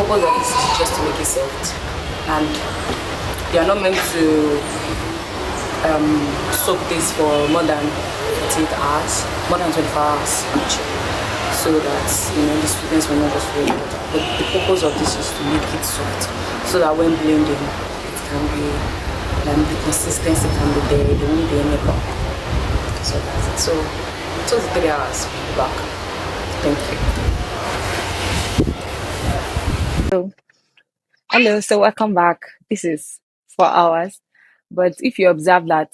purpose of this is just to make it soft, and you are not meant to soak this for more than 48 hours, more than 24 hours actually, so that the sweetness will not just flow in the water. But the purpose of this is to make it soft, so that when blending, it can be the consistency can be there. There won't be any lump. So that's it. So 2 to 3 hours. We'll be back. Thank you. So, hello. So welcome back. This is 4 hours. But if you observe that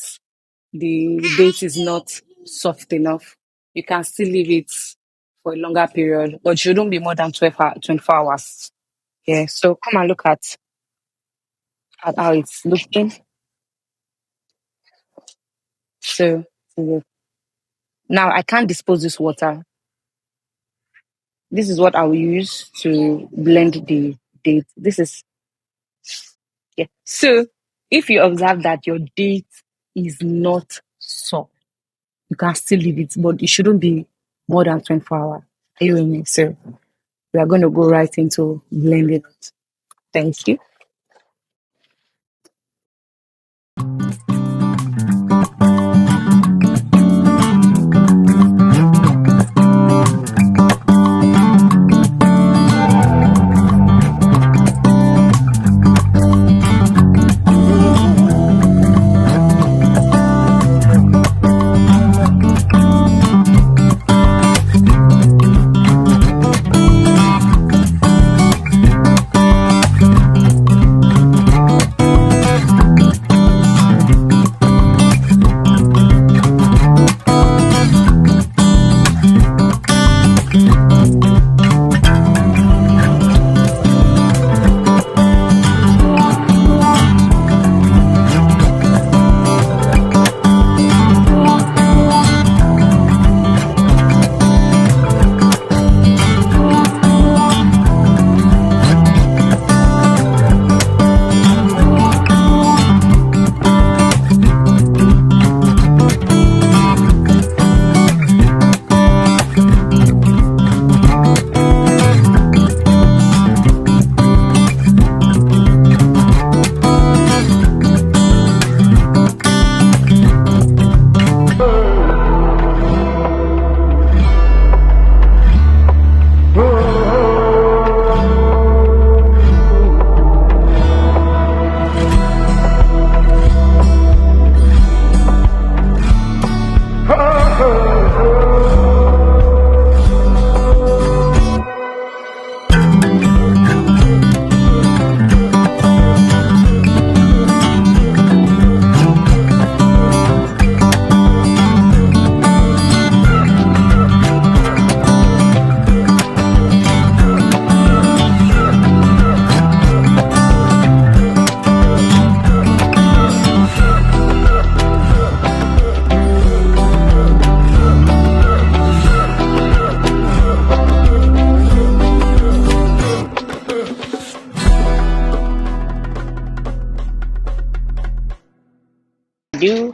the base is not soft enough, you can still leave it for a longer period, but it shouldn't be more than 24 hours. Yeah, so come and look at how it's looking. So now I can't dispose this water. This is what I will use to blend the date. This is, yeah. So if you observe that your date is not soft, you can still leave it, but it shouldn't be more than 24 hours. Are you with me? So we are going to go right into blending it. Thank you.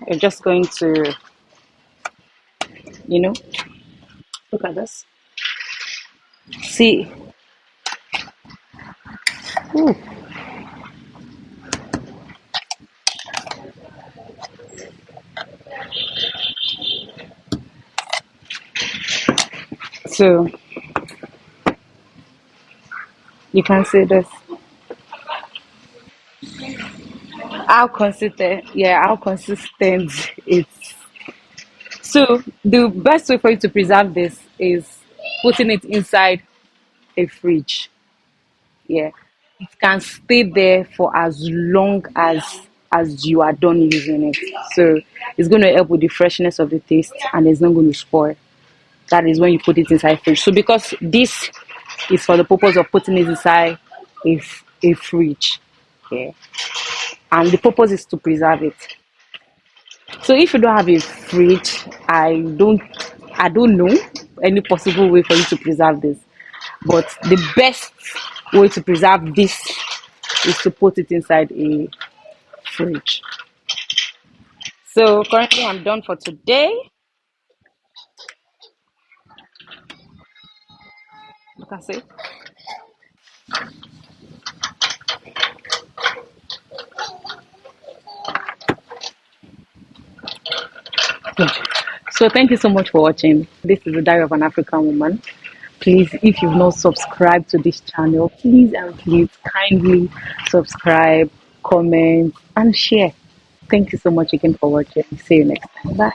You're just going to, look at this. See. Ooh. So you can see this. How consistent it's. So the best way for you to preserve this is putting it inside a fridge. Yeah, it can stay there for as long as you are done using it. So it's going to help with the freshness of the taste, and it's not going to spoil. That is when you put it inside fridge. So because this is for the purpose of putting it inside a fridge, yeah, and the purpose is to preserve it. So if you don't have a fridge, I don't know any possible way for you to preserve this. But the best way to preserve this is to put it inside a fridge. So currently I'm done for today. You can see. Good. So thank you so much for watching. This is the Diary of an African Woman. Please, if you've not subscribed to this channel, please and please kindly subscribe, comment, and share. Thank you so much again for watching. See you next time. Bye.